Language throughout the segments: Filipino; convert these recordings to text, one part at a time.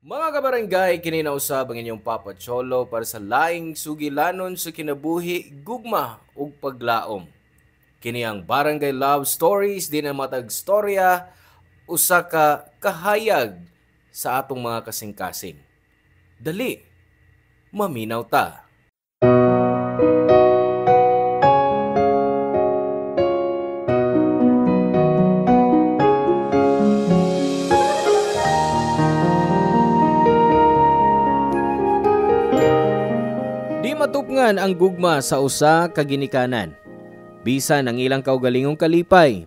Mga kabarangay, kininausab ang inyong Papa Cholo para sa laing sugilanon sa kinabuhi, gugma ug paglaom. Kini ang Barangay Love Stories di na matag storya usa ka kahayag sa atong mga kasing-kasing. Dali, maminaw ta. Di matupngan ang gugma sa usa ka ginikanan. Bisan ang ilang kaugalingong kalipay,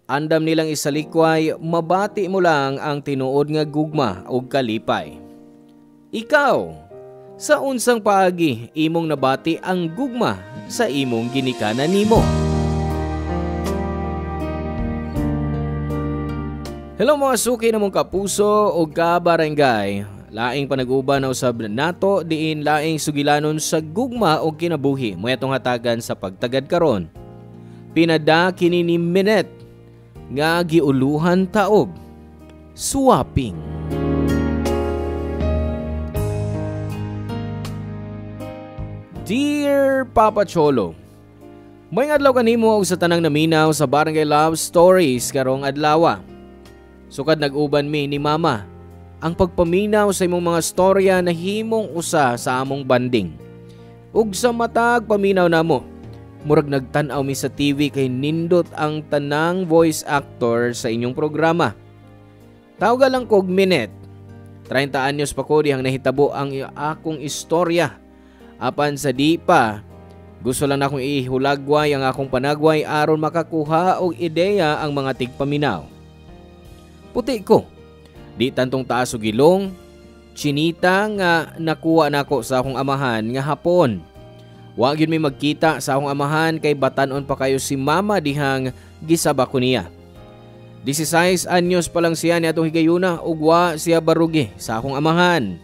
andam nilang isalikway, mabati mo lang ang tinuod nga gugma o kalipay. Ikaw, sa unsang paagi imong nabati ang gugma sa imong ginikanan nimo? Hello mga suki na mong kapuso o kabarangay. Laing panag-uban na usab nato diin laing sugilanon sa gugma o kinabuhi mo itong hatagan sa pagtagad karon. Pinada kini ni Minette nga giuluhan taog swapping. Dear Papa Cholo, may adlaw kanimo og sa tanang naminaw sa Barangay Love Stories karong adlaw. Sukad nag-uban mi ni Mama ang pagpaminaw sa imong mga storya na himong usa sa among banding. Ug sa matag paminaw namo, murag nagtan-aw mi sa TV kay nindot ang tanang voice actor sa inyong programa. Tawga lang kog Minette. 30 anyos pa ko dihang nahitabo ang akong istorya. Apan sa di pa, gusto lang akong ihulagway ang akong panagway aron makakuha og ideya ang mga tigpaminaw. Puti ko. Di tantong taas o gilong, chinita nga nakuha nako sa akong amahan nga hapon. Wa gyud may magkita sa akong amahan kay batanon pa kayo si Mama dihang gisaba ko niya. 16 anyos pa lang siya niadtong higayuna ug wa siya barugi sa akong amahan.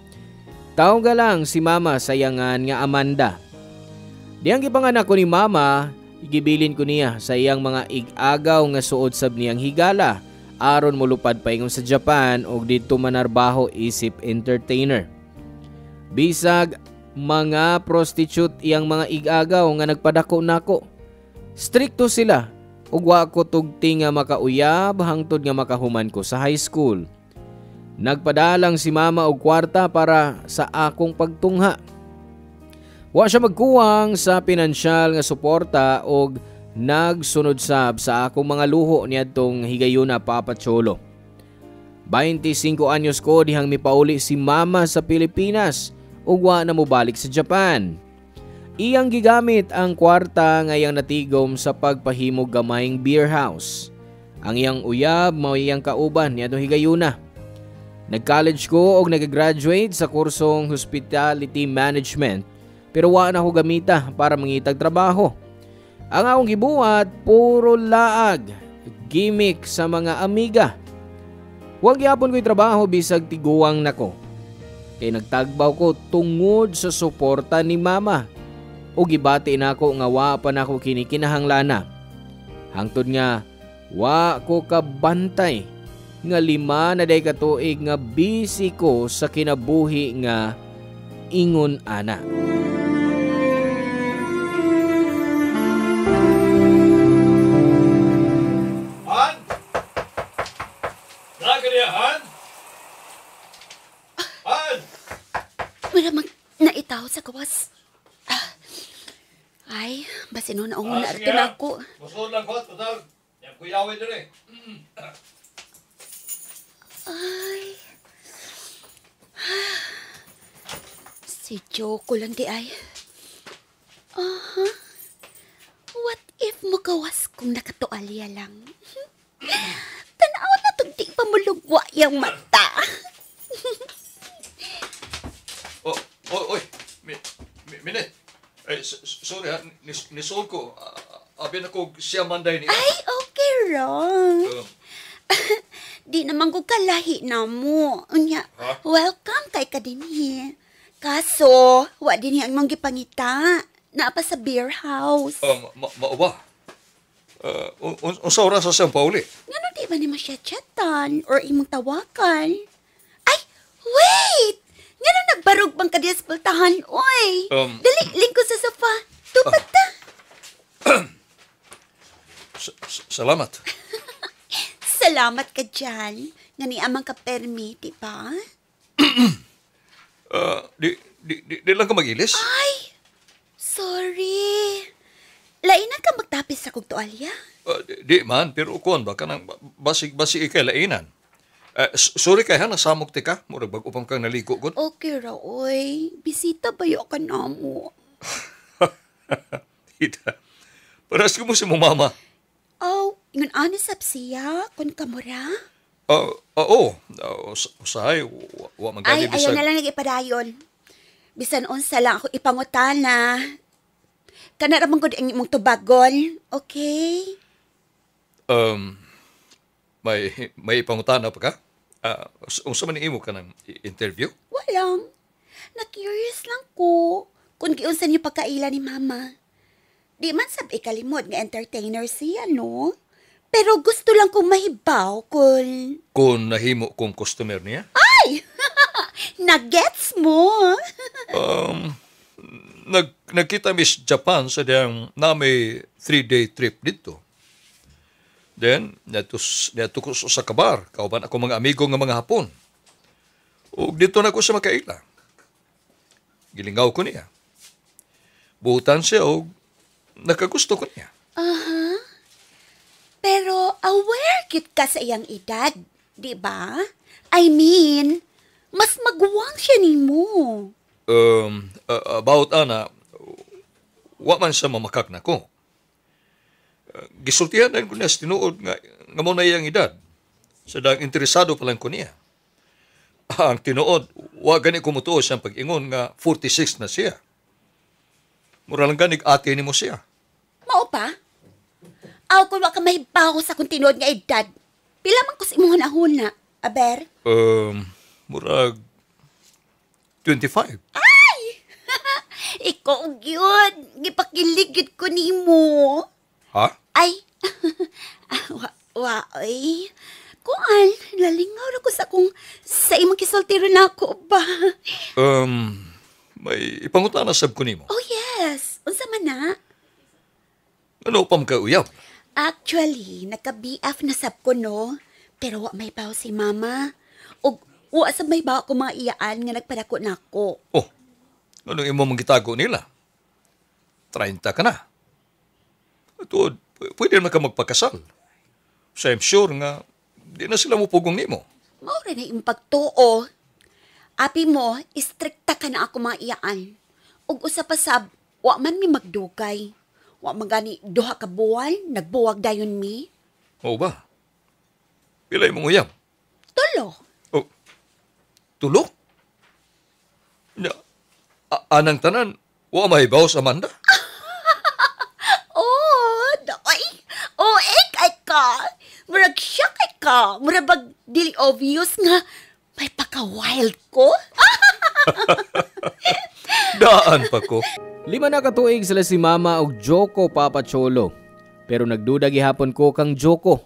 Tawga lang si Mama sayangan nga Amanda. Dihang gipanganak ko ni Mama, igibilin ko niya sa iyang mga ig-agaw nga suod sab niyang higala. Aron molupad paingon sa Japan og didto manarbaho isip entertainer. Bisag mga prostitute iyang mga ig-agaw nga nagpadako nako. Strikto sila ug wa ko tugti nga makauyab hangtod nga makahuman ko sa high school. Nagpadalang si Mama og kwarta para sa akong pagtungha. Wa siya magkuwang sa pinansyal nga suporta og nagsunod sab sa akong mga luho niadtong higayuna Papa Cholo. 25 anyos ko dihang mipauli si Mama sa Pilipinas ug wa na mobalik sa Japan. Iyang gigamit ang kwarta nga iyang natigom sa pagpahimog gamayng beer house. Ang iyang uyab mao iyang kauban niadtong higayuna. Nag-college ko og nag-graduate sa kursong Hospitality Management pero wa na ko gamita para mangitag trabaho. Ang akong gibuhat, puro laag, gimmick sa mga amiga. Huwag gyapon ko'y trabaho bisag tiguang nako. Kay nagtagbaw ko tungod sa suporta ni Mama. O gibati nako nga wa pa nako kinikinahanglan. Hangtod nga, wa ko kabantay nga 5 na day katuig nga busy ko sa kinabuhi nga ingon ana. Naitaw sa kawas. Ay, basin na akong naarte na ako. Masod lang ko, total. Yan kuyawin din eh. Ay. Si Joko lang di ay. What if magawas kung nakatualya lang? Tanaw na itong di pa mulugwa yung mata. Oy, Minette. Sorry ha, nisol ko. Abi na ko siya manday niya. Ay, okay wrong. Di naman ko kalahi na mo. Welcome kay ka din eh. Kaso, wa din ang mong gipangita. Naapa sa beer house. Mauba. Unsa oras sa San Pauli? Ngano di ba ni masya chatan or imong tawakan? Ay, wait! ka diya sa pultahan, oy. Dali, lingkod sa sofa. Tupat ta. Salamat. Salamat ka dyan. Nga ni amang ka permi, di ba? Di lang ka mag-ilis? Ay, sorry. Lainan ka magtapis sa kong tuwalya? Di man, pero kuwan ba ka nang basig-basig ikay lainan? Sorry kay ha, nasamok ti ka. Murag bag-upang kang naligo ko. Okay ra, oy. Bisita ba yung ka na mo? Ida, paras ko mo si mo mama. Oh, ngun anisap siya, kun kamura? Oo. Usahay, wa Ay, magkali ayaw na lang nag-ipadayon. Bisan unsa lang ako ipangutana. Kana ramang ko ang imong tubagon, okay? May ipangutana pa ka? Unsa man imo ka ng interview? Walang. Na-curious lang ko kung giunsa niyo pagkaila ni Mama. Di man sab ikalimod nga entertainer siya, no? Pero gusto lang kong mahibaw kung... Kung nahimo kong customer niya? Ay! Nagets mo! Nagkita Miss Japan sa diyang na may 3-day trip dito. Then, nato ko sa kabar, kauban ako mga amigo nga mga Hapon. O dito na ko sa makaila. Gilingaw ko niya. Buhutan siya o nakagusto ko niya. Pero aware kit ka sa iyang edad, di ba? I mean, mas maguwang siya ni mo. About ana, wa man siya mamakak na ko. Gisultihan na ko niya sa tinuod nga mo na iyang edad. Sadang interesado pa lang ko niya. Ang tinuod, wa gani kumutuo siyang pag-ingon nga 46 na siya. Mura lang ganig ate ni mo siya. Mao pa? Aw kung wa ka mahibaw sa kung tinuod nga edad. Pila man ko sa imong hunahuna, aber? Murag 25. Ay! Ikaw gyud, gipakiligid ko nimo. Ha? Ay, ay. Kuan, lalingaw na ko sa imong kisultiro na ako ba? May ipangutana sab ko nimo. Oh yes, unsa man na? Ano pam ka uyab? Actually, nagka-BF na sab ko no, pero wa may baw si Mama. Og wa sa may baw ko mga iyaan nga nagpadako nako. Oh, anong imo mangitago nila? 30 ka na. Ito, pwede naman ka magpakasal. So I'm sure nga, di na sila mupugong nimo. Mao rin na yung pagtuo. Api mo, istrikta ka na ako mga iyaan. Ug usa pa sab, wa man mi magdugay. Wa man gani duha ka buwan, nagbuwag dayon mi. Oo ba? Pila imong uyab? Tulo. Oh, tulo? Anang tanan, wa mahibaw sa Amanda? Kay ka. Murag siya kay ka. Murag bag dili obvious nga may paka-wild ko. Daan pa ko. 5 na katuig sila si Mama og Joko Papa Cholo. Pero nagduda gihapon ko kang Joko.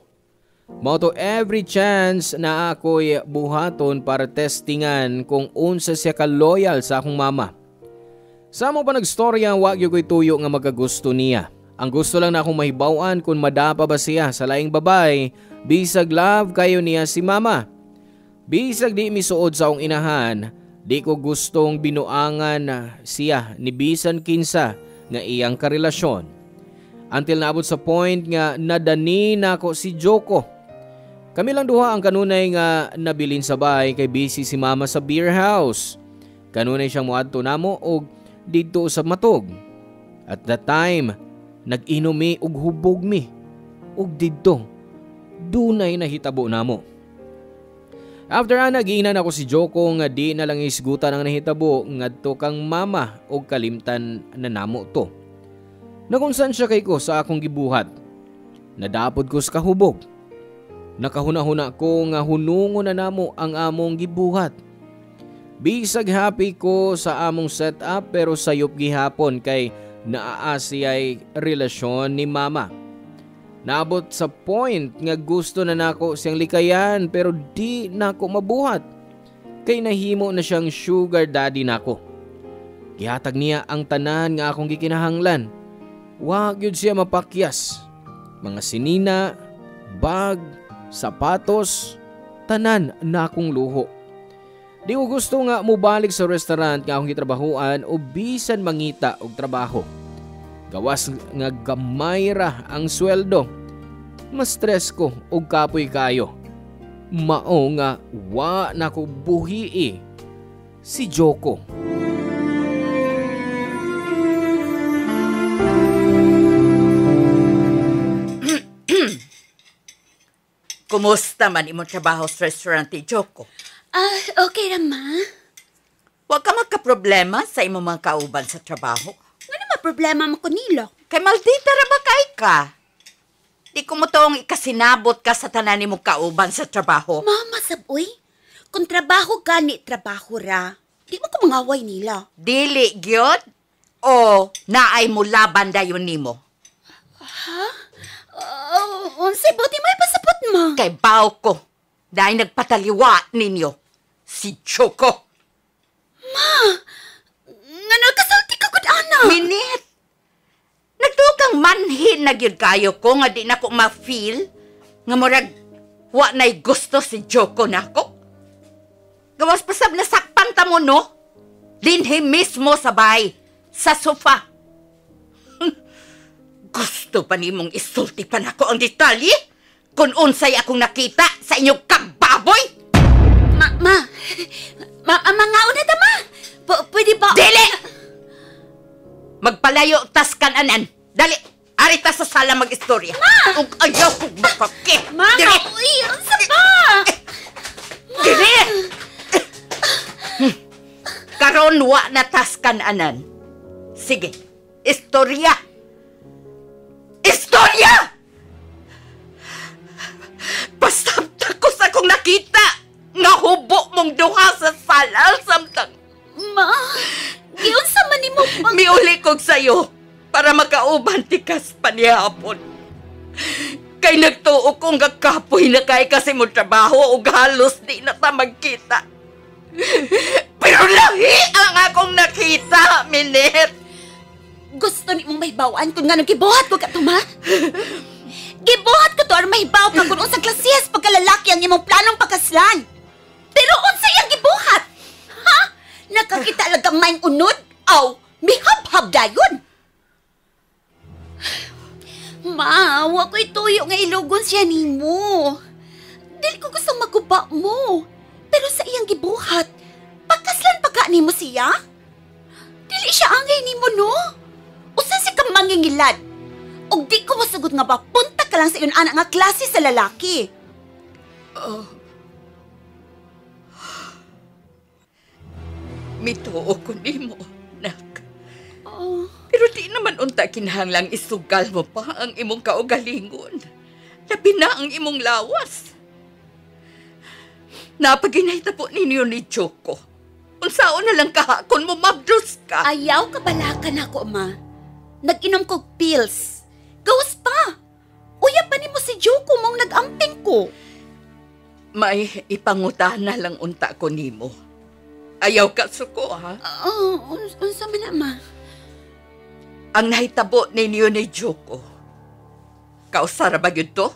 Mao to every chance na ako'y buhaton para testingan kung unsa siya ka-loyal sa akong mama. Sa mo pa nagstorya, wag yung ko'y tuyo nga magagusto niya. Ang gusto lang na akong mahibawan kung madapa ba siya sa laing babay, bisag love kayo niya si Mama. Bisag di misuod sa akong inahan, di ko gustong binuangan siya ni bisan kinsa nga iyang karelasyon. Until naabot sa point nga nadani na ako si Joko. Kami lang duha ang kanunay nga nabilin sabay kay busy si Mama sa beer house. Kanunay siyang muadto namo og didto sa matog. At that time, nag-inom mi og hubog mi. Og didto, dunay nahitabo namo. After nagiinan ako si Joko nga di na lang isgutan ang nahitabo ngadto kang mama og kalimtan na namo to. Nakunsan siya kay ko sa akong gibuhat. Nadapod ko sa kahubog. Nakahuna-huna ko nga hunungon na namo ang among gibuhat. Bisag happy ko sa among setup pero sayop gihapon kay naaasiyay relasyon ni Mama. Naabot sa point nga gusto na nako siyang likayan pero di nako mabuhat. Kay nahimo na siyang sugar daddy nako. Gihatag niya ang tanan nga akong gikinahanglan. Wa gyud siya mapakyas. Mga sinina, bag, sapatos, tanan na akong luho. Di ko gusto nga mubalik sa restaurant nga akong gitrabahuan o bisan mangita og trabaho. Gawas nga gamay ra ang sweldo. Mas stress ko og kapoy kayo. Mao nga wa na ko buhii si Joko. Kumusta man imong trabaho sa restaurant ni Joko? Okay ra, ma. Wa ka magka-problema sa imong mga kauban sa trabaho? Ano ma problema mo ko nilo? Kay maldita ra ba kay ka? Di ko mo toong ikasinabot ka sa tanan nimong kauban sa trabaho. Mama, saboy. Kung trabaho gani, trabaho ra. Di mo ko mangaway nila. Dili gyud o naay mo laban dayon nimo? Unsay buti may pasapot mo? Kay baw ko dahil nagpataliwa ninyo si Joko. Nga nagkasalti ka gud ana. Minit! Nagtukang manhin na gyud kayo ko nga di na ko ma-feel nga murag wa na'y gusto si Joko nako. Gawas pasab na sakpan ta mo no? Dinhi mismo sabay sa sofa. Gusto pa nimong isulti pa nako ang detalye kung unsay akong nakita sa inyong kababoy? Mangaon na ta, ma. Pwede ba? Dili! Magpalayo tas kananan. Dali, arita sa sala mag-istorya. Ma! Ug ayaw kong makake. Mama, Dili! uy, unsa ba? Dili! Karon wa na tas kananan. Sige, istorya! Istorya! Pasabta ko sa akong nakita nga hubo mong duha sa sala samtang Ma, giunsa man nimo pag... miuli kog sayo para makauban tikas pa nihapon. Kay nagtuo kong gakapoy na kay kasi mo trabaho ug halos di na ta magkita. Pero lahi ang akong nakita, Minit. Gusto ni mong mahibawan kung nga gibuhat ko ka to, ma? Gibuhat ko to or mahibaw ka kung unsang klasiyas pagkalalaki ang imong planong pakaslan. Pero unsay ang gibuhat? Ha? Nakakita lang kang maing unod? Aw, mihab-hab dayon. Ma, wa ko'y tuyo nga ilugon siya nimo. Dili ko gusto maguba mo. Pero sa iyang gibuhat, pakaslan pa ka nimo siya? Dili siya angay nimo, no? Usa si kang mangingilad. Og di ko masugot nga ba, punta ka lang sa iyon anak nga klase sa lalaki. Mituo ko nimo, nak. Pero di naman unta kinahanglang isugal mo pa ang imong kaugalingon. Labi na ang imong lawas. Napaginahita po ninyo ni Joko. Unsaon na lang kahakon mo mabdus ka. Ayaw ka balakan ako, ma. Nag-inom kog pills. Gawas pa. Uya pa ni mo si Joko mong nag-amping ko. May ipangutana lang unta ko nimo. Ayaw ka suko, ha? Unsa man na, ma? Ang nahitabo ninyo ni Joko. Kausara ba yun to?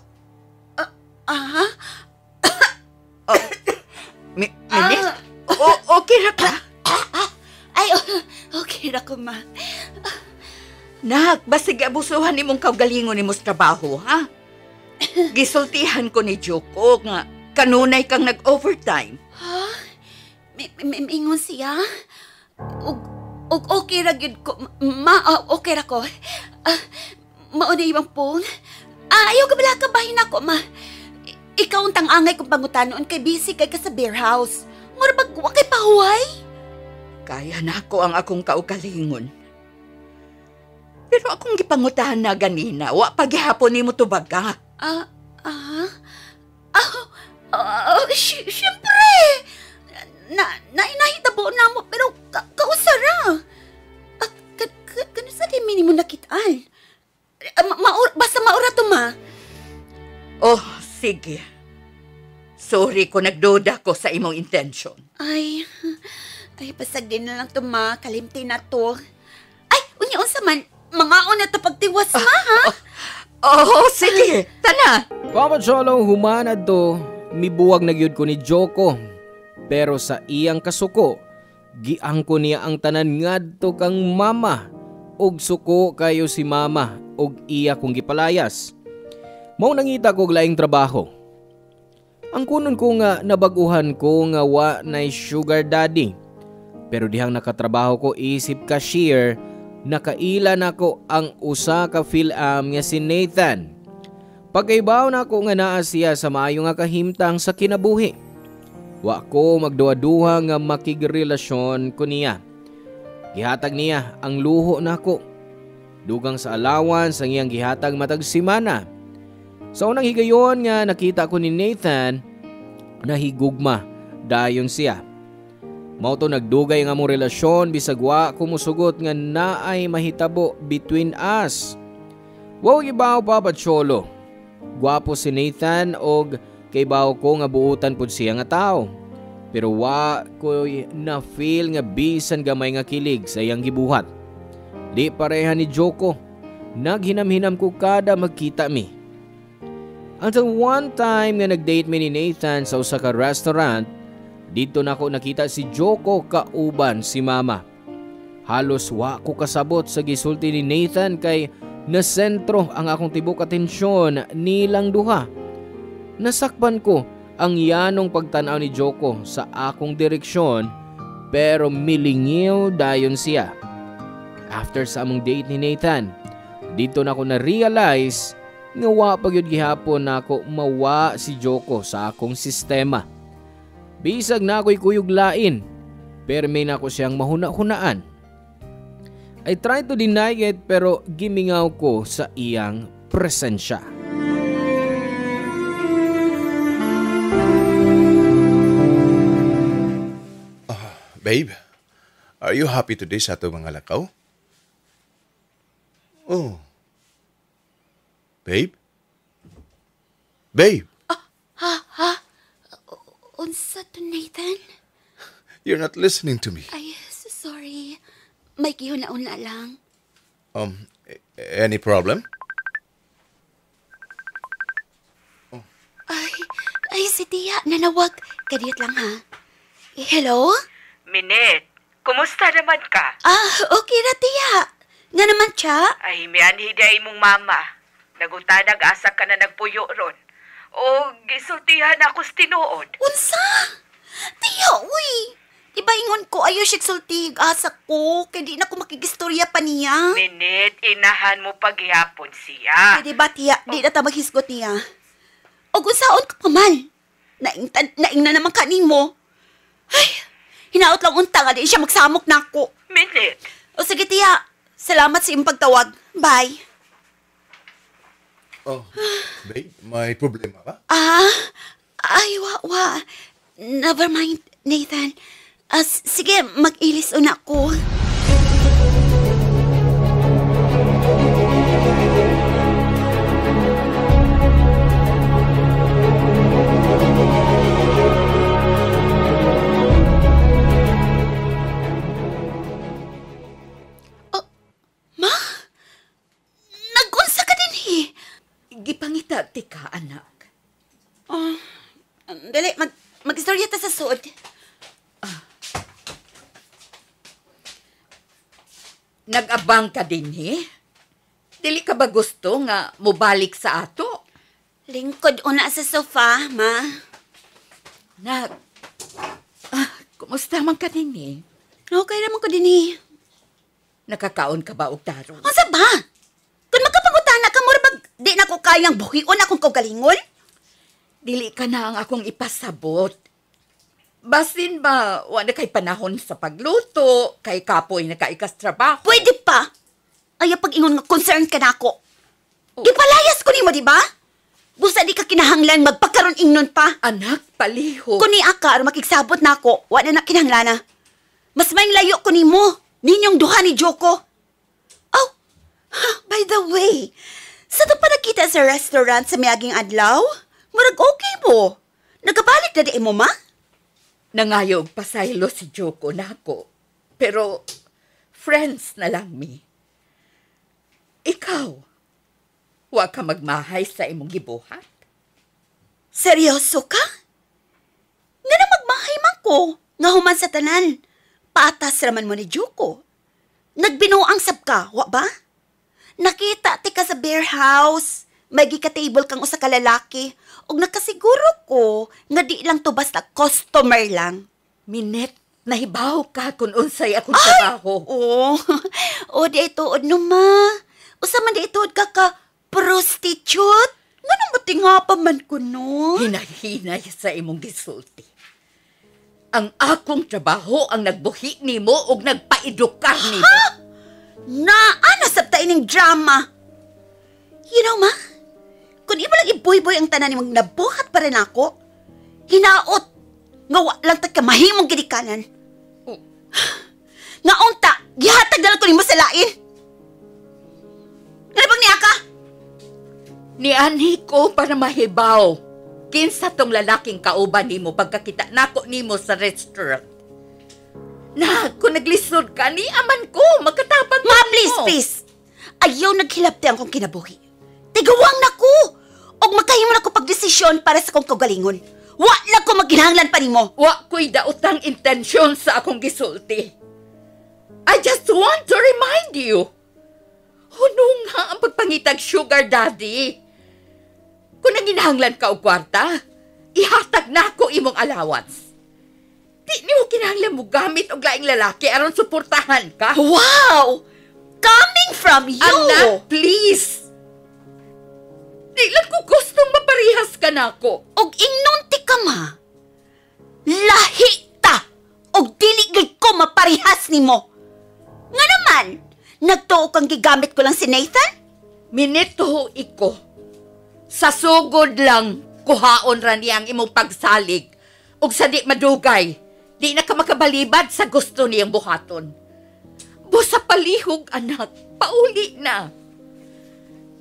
Minit? Okay ra ka? Ay, okay ra ko, ma. Nak, basig abusuhan ni mong kaugalingon ni mong trabaho, ha? Gisultihan ko ni Joko nga kanunay kang nag-overtime. Ha? Mingon siya? Og okay ra gyud ko. Okay ra ko. Mauna ibang phone. Ayaw ka bala ka bahin ako, ma. Ikaw ang tangangay kong pangutanon kay busy kay ka sa beer house. Mura ba wa kay pahuway? Kaya na ako ang akong kaugalingon. Pero akong gipangutahan na ganina, wa paghihapon ni mo tubaga. Siyempre! Nainahitabo na mo, pero kausara. Kano sa di minimo nakitaan? Basta maura to, ma. Oh, sige. Sorry kung nagduda ko sa imong intention. Ay, Ay, pasag din na lang to, ma. Kalimti na to. Ay, unsa man. Mga una to pagtiwas, ma, ha? Oh, sige. Tana. Papa Cholo, humanad to, mibuwag na gyud ko ni Joko. Pero sa iyang kasuko, giangko niya ang tanan ngadto kang mama. Og suko kayo si mama, og iya kong gipalayas. Mao nangita kog laing trabaho. Ang kunon ko nga nabaguhan ko nga wa nay sugar daddy. Pero dihang nakatrabaho ko isip cashier, nakaila nako ang usa ka Phil-am nga si Nathan. Pagkaibaw nako nga naa siya sa maayo nga kahimtang sa kinabuhi. Wa ko magduha-duha nga makigrelasyon ko niya. Gihatag niya ang luho nako. Dugang sa allowance ang iyang gihatag matag semana. Sa unang higayon nga nakita ko ni Nathan, nahigugma dayon siya. Mao to nagdugay nga among relasyon bisag wa ko musugot nga naay mahitabo between us. Wow gibaw Papa Cholo. Gwapo si Nathan og kaybaw ko nga buutan pud siya nga tao. Pero wa ko na feel nga bisan gamay nga kilig sa iyang gibuhat. Di pareha ni Joko. Naghinam-hinam ko kada magkita mi. Until one time nga nag-date mi ni Nathan sa usa ka restaurant, dito na ko nakita si Joko kauban si mama. Halos wa ko kasabot sa gisulti ni Nathan kay nasentro ang akong tibok atensyon nilang duha. Nasakpan ko ang yanong pagtanaw ni Joko sa akong direksyon pero milingiw dayon siya. After sa among date ni Nathan, dito na ko na-realize nga wa pa gyud gihapon nako mawa si Joko sa akong sistema. Bisag na ako'y kuyog lain, pero may na ako siyang mahuna-hunaan. I tried to deny it pero gimingaw ko sa iyang presensya. Babe, are you happy today sa ato mga lakaw? Oh. Babe? Babe? Unsa to, Nathan? You're not listening to me. Ay, sorry. May gihuna-una lang. Any problem? Ay, si Tia, nanawag. Kadiyot lang, ha? Hello? Minette, kumusta naman ka? Okay na, Tia. Nga naman siya? Ay, may anhiday mong mama. Naguntanag asa ka na nagpuyo ron. O gisultihan ako sa tinuod. Unsa? Tia, uy. Diba ingon ko ayaw siya sultig asa ko, kaya di na ko makigistorya pa niya. Minette, inahan mo paghihapon siya. Pwede ba, Tia? Di na ta maghisgot niya. O unsaon ka pa man? Naing na naman kanin mo. Ay, hinaot lang unta nga di siya magsamok na ako. Minette. O sige, Tia. Salamat sa iyong pagtawag. Bye. Oh, babe, may problema ba? Ay, wa. Never mind, Nathan. Sige, mag-ilis una ko. Ma? Nag-unsa ka din, Gipangita ti ka, anak. Dali, mag-istorya ta sa suod. Nag-abang ka din, Dili ka ba gusto nga mubalik sa ato? Lingkod una sa sofa, ma. Nak, kumusta man ka din, Okay naman ko din, Nakakaon ka ba og taro? Unsa ba? Kung magkapangutana ka, murabag, di na ko kayang buhion akong kaugalingon? Dili ka na ang akong ipasabot. Basin ba, wala kay panahon sa pagluto, kay kapoy na kaikas trabaho. Pwede pa. Ayaw pag-ingon nga concern ka na ako. Gipalayas ko ni mo, di ba? Busa di ka kinahanglan magpakaroon ingnon pa. Anak, paliho. Kung ni akar makigsabot na ako, wala na kinahanglan na. Mas may layo ko ni mo, ninyong duha ni Joko. Oh, by the way, sa ito pa nakita sa restaurant sa miyaging adlaw? Murag okay mo. Nagabalik na di mo, ma? Nangayog pasaylo si Joko nako. Pero, friends na lang mi. Ikaw, wa ka magmahay sa imong gibuhat? Seryoso ka? Nga na magmahay man ko, nga human sa tanan. Patas raman mo ni Joko. Nagbinuang sab ka, wa ba? Nakita ti ka sa beer house. May gika-table kang usa ka lalaki. Og nakasiguro ko nga di lang to basta customer lang. Minette, nahibaw ka kung unsay akong trabaho. O di ituod no ma. Usa man di ituod ka prostitute. Nga nang matinga pa man ko no. Hinay-hinay sa imong gisulti. Ang akong trabaho ang nagbuhi nimo og nagpaedukar nimo. Naa sa ining drama. You know ma, kung imo lang iboy-boy ang tanan nimong nabuhat pa rin ako, hinaot nga wa lang tag kamahimong gidikanan. Nga unta, gihatag na lang ko nimo sa lain. Nga bang niya ka? Nianhi ko para mahibaw. Kinsa tong lalaking kauban nimo pagkakita nako nimo sa restaurant. Na, kung naglisod ka, ni aman ko, magkatapang Ma, please. Ayaw naghilapti ang kong kinabuhi. Tigawang na ko. Og magkahimo na ko pagdesisyon para sa kong kagalingon. Wa lang ko maghinahanglan pa nimo. Wa ko'y daotang intensyon sa akong gisulti. I just want to remind you. Hunong nga ang pagpangitag sugar daddy. Kung nanginahanglan ka og kwarta, ihatag na ko imong allowance. Di mo kinahanglan mo gamit og laing lalaki aron suportahan ka. Wow! Coming from you! Anak, please! Di lang ko gustong maparihas ka nako. Og inunti ka ma. Lahi ta! Og dili gid ko maparihas nimo. Nga naman, nagtuo kang gigamit ko lang si Nathan? Minito iko. Sa sugod lang, kuhaon ra niya ang imong pagsalig. Og sa di madugay, di na ka makabalibad sa gusto niyang buhaton. Busa palihog, anak, pauli na.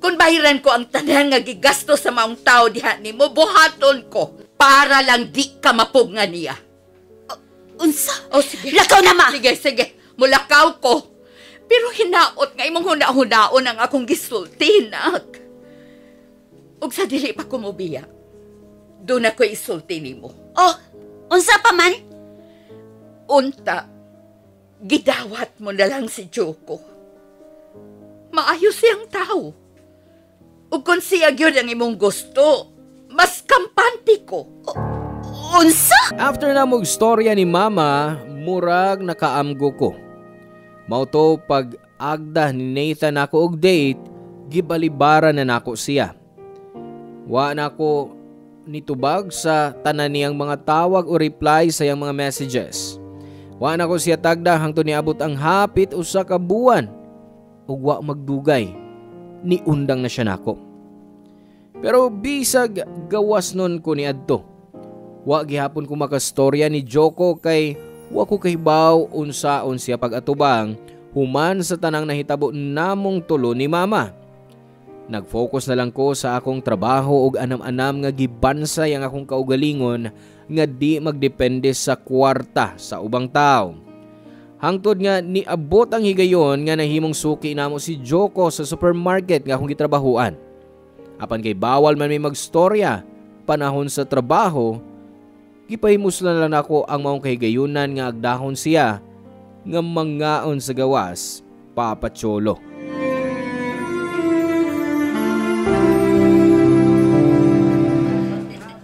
Kung bahiran ko ang tanan nga gigasto sa maong tao diha nimo, buhaton ko para lang di ka mapugngan niya. Unsa? O sige. Lakaw na ma! Sige. Mulakaw ko. Pero hinaot nga imong huna-hunaon ang akong gisulti, nak. Og sa dili pa ko mobiya, doon ako isulti nimo. Oh, unsa pa man? Unta, gidawat mo na lang si Joko. Maayos siyang tao. Ug kung siya gyud ang imong gusto, mas kampante ko. Unsa? After na mong storya ni Mama, murag nakaamgo ko. Mao to pag agda ni Nathan ako og date, gibalibara na nako siya. Wa na ko nitubag sa tanan niyang mga tawag o reply sa iyang mga messages. Wa na ko siya tagda hangtod niabot ang hapit usa ka buwan. Ug wa magdugay, niundang na siya nako. Pero bisag gawas nun ko ni adto. Wa gihapon ko makastorya ni Joko kay wa ko kahibaw unsaon siya pag-atubang human sa tanang nahitabo namong tulo ni Mama. Nag-focus na lang ko sa akong trabaho ug anam-anam nga gibansay ang akong kaugalingon nga di magdepende sa kwarta sa ubang tao. Hangtod nga niabot ang higayon nga nahimong suki namo si Joko sa supermarket nga akong gitrabahuan. Apan kay bawal man may magstorya panahon sa trabaho, gipahimuslan lang ako ang maong kahigayunan nga agdahon siya nga mangaon sa gawas, Papa Cholo.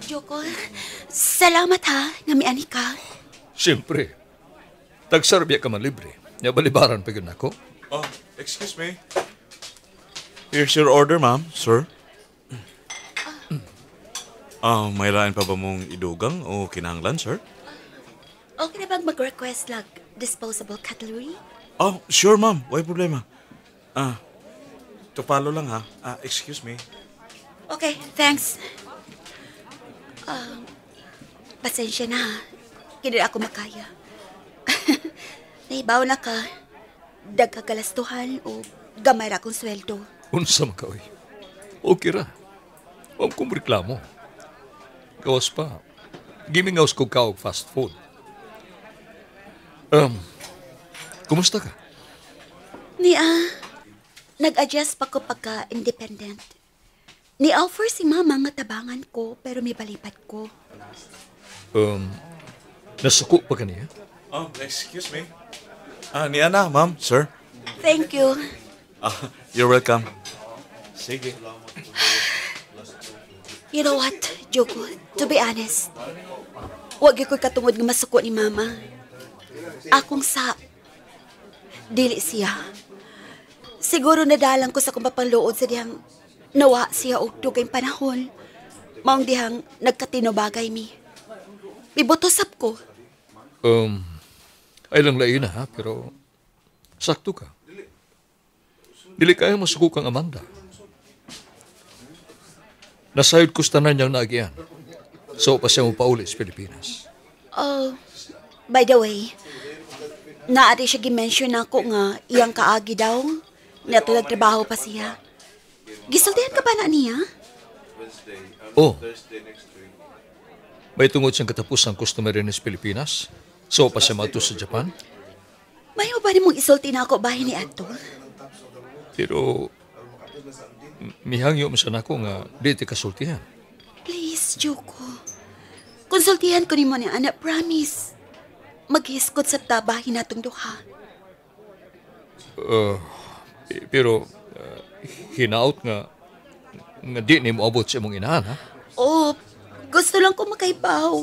Joko, salamat ha, nga miani ka. Siyempre. Tagsarbiya ka man libre. Nga balibaran pa yun ako. Oh, excuse me. Here's your order, ma'am, sir. May lain pa ba mong idugang o kinahanglan, sir? Okay na bang mag-request like disposable cutlery? Oh, sure, ma'am. Why problema. To follow lang, ha. Excuse me. Okay, thanks. Pasensya na ha. Hindi ako makaya. Nahibaw na ka. Dagkagalastuhan o gamay ra akong sweldo. Unsa man ka, oy. Okay ra. Huwag kong reklamo. Gawas pa. Gimingaws ko ka og fast food. Kumusta ka? Niya, nag-adjust pa ko pagka-independent. Ni-offer si mama nga tabangan ko, pero may balipat ko. Nasuko pa ka niya? Oh, excuse me. Niya na, ma'am, sir. Thank you. You're welcome. Sige. You know what, Joko? To be honest, wag ko'y katungod nga masuko ni mama. Akong sa dili siya. Siguro nadalang ko sa kung mapangluod sa dihang nawa siya og dugay panahon. Maong dihang nagkatinobagay mi. Ibotosap ko. Ay lang lain na ha, pero sakto ka. Dili kaya masuko kang Amanda. Nasayod ko sa tanan niyang naagian. So pa siya mo pauli sa Pilipinas. Oh, by the way, naari siya gimension ako nga iyang kaagi daw. Nato nagtrabaho pa siya. Gisultihan ka ba na niya? Oh. May tungod siyang katapos ng customer rin sa Pilipinas. So pa siya mato sa Japan. May ba ni mong isulti na ako bahay ni Ato? Pero mihangyo mo sa nako nga di ti kasultihan. Please, Joko. Konsultihan ko ni mo ni anak, promise. Maghiskot sa tabahin natong duha. Pero hinaut nga di ni mo abot sa imong inahan, ha? Oh, gusto lang ko makaibaw.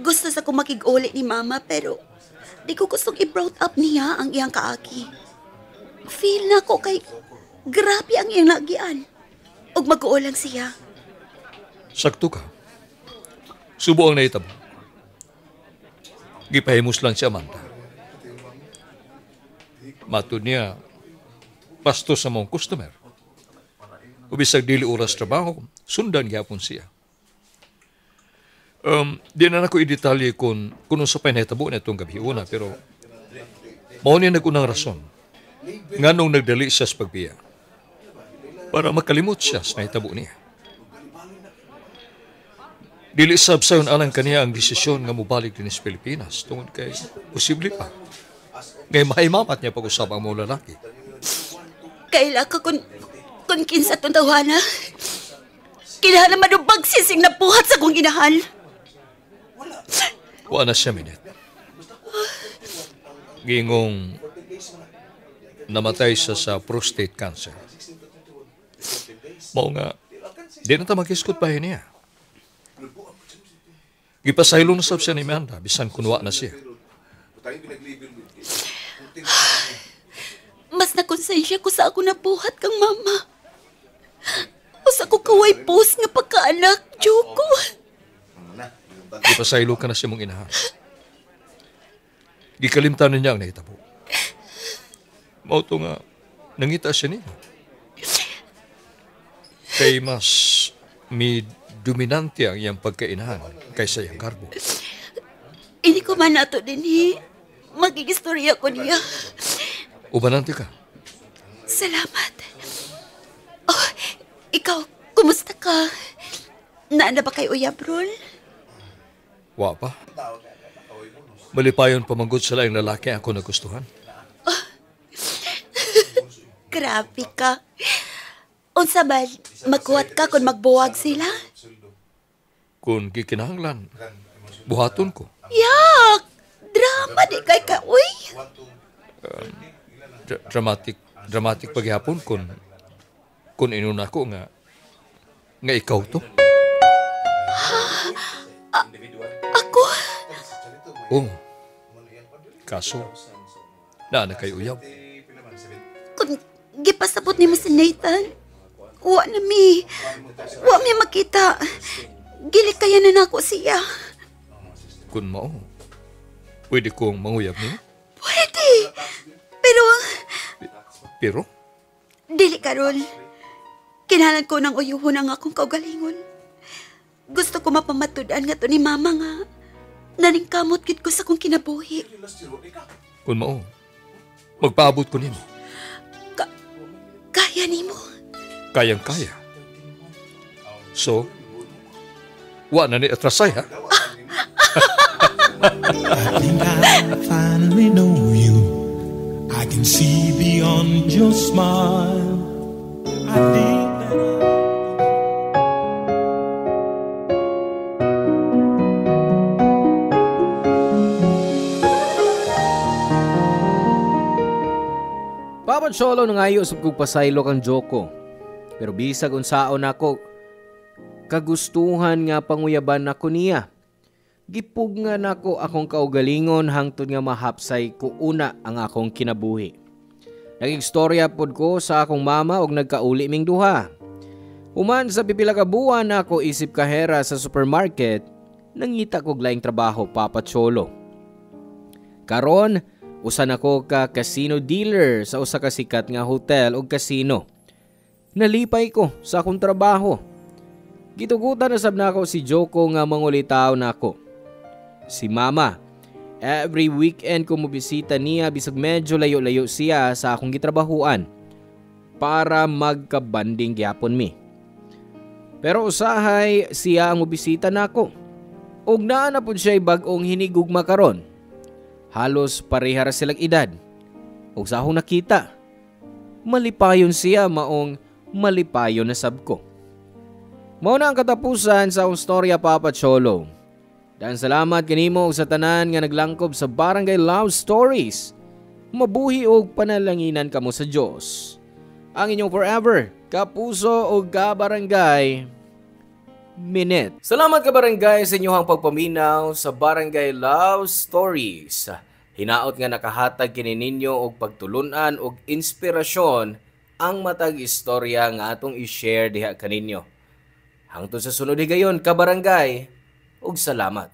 Gusto sa ko makig-uli ni mama, pero di ko gustong i-brought up niya ang iyang kaagi. Feel na ko kay grabe ang iyang lagian. Og mag-uulang siya. Sakto ka. Subo ang naitabo. Gipahimos lang si Amanda. Matod niya, pasto sa mong customer. Ubisag dili oras trabaho, sundan gyapon siya. Di na ako i-detalye kung sa pinahitabo na itong gabi una, pero mao niya nagunang rason. Nganong nagdali siya sa pagbiya. Para makalimot siya sa nahitabo niya. Dili sabsayon alang kaniya ang desisyon nga mubalik din sa Pilipinas tungod kay posible pa. Ngay mahimamat niya pag-usap ang mga lalaki. Kaila ka kung kinsa itong tawana. Kinahal madubag sising na buhat sa kong inahal. Wala na siya, Minette. Gingong namatay siya sa prostate cancer. Mao nga, di na ta mag-iskot pa niya. Gipasaylo na sab siya ni Amanda, bisan kunwa na siya. Mas nakonsensya ko sa ako na buhat kang mama. O sa ko kaway post nga pagkaanak, Joko. Gipasaylo ka na siya mong inahan. Gikalimtan na niya ang nahitabo. Mao to nga, nangita siya niya. Kay mas may dominante ang iyang pagkainahan kaysa iyang garbo. Hindi ko man nato din magigistorya ko niya. Ubanante ka. Salamat. Oh, ikaw, kumusta ka? Naana ba kay Uyab, Rol? Wa pa. Malipayon pamanggod sa laing lalaki ako nagustuhan. Grabe ka. Unsa ba, magkuhat ka kung magbuwag sila? Kung gikinahanglan, buhaton ko. Yak! Drama di kay ka, uy! Dramatic paghihapon kung inuna ko nga ikaw to. Ako? Oo. Kaso, naana kay Uyab. Kung gipasabot ni mo si Nathan, wa mi makita. Gilik kaya na nako siya. Kung mao, pwede kong manguyab niyo? Pwede. Pero, dili karon. Kinahanglan ko ng uyuhon ang akong kaugalingon. Gusto ko mapamatudan nga to ni mama nga. Naningkamot gid ko sa kong kinabuhi. Kung mao, magpaabot ko nimo. Kaya nimo? Kayang-kaya. So, wa na ni atrasay, ha? finally know you. I can see beyond your smile. I think that Papa Cholo nang ayo sa kong pasaylo kang Joko. Pero bisag unsaon ako, kagustuhan nga panguyaban nako niya. Gipug nga nako akong kaugalingon hangtod nga mahapsay ko una ang akong kinabuhi. Nagigstorya pod ko sa akong mama og nagkauli ming duha. Human sa pipila ka buwan ako isip kahera sa supermarket, nangita kog laing trabaho, Papa Cholo. Karon, usan ako ka casino dealer sa usa ka sikat nga hotel ug casino. Nalipay ko sa akong trabaho. Gitugutan na sab nako si Joko nga mangulitaw nako. Si Mama, every weekend ko mobisita niya bisag medyo layo-layo siya sa akong gitrabahuan para magkabanding gyapon mi. Pero usahay siya ang mobisita nako. Ug naa na pud siya bag-ong hinigugma karon. Halos parehara silang edad. Ug sa akong nakita, malipayon siya maong malipayon na sab ko. Mao na ang katapusan sa akong storya, Papa Cholo. Dan salamat kanimo sa tanan nga naglangkob sa Barangay Love Stories. Mabuhi og panalanginan kamo sa Dios. Ang inyong forever kapuso og kabarangay Minute. Salamat kabarangay sa inyong pagpaminaw sa Barangay Love Stories. Hinaot nga nakahatag kini ninyo og pagtulunan og inspirasyon ang matag istorya nga atong i-share diha kaninyo. Hangtod sa sunod higayon kabarangay, ug salamat.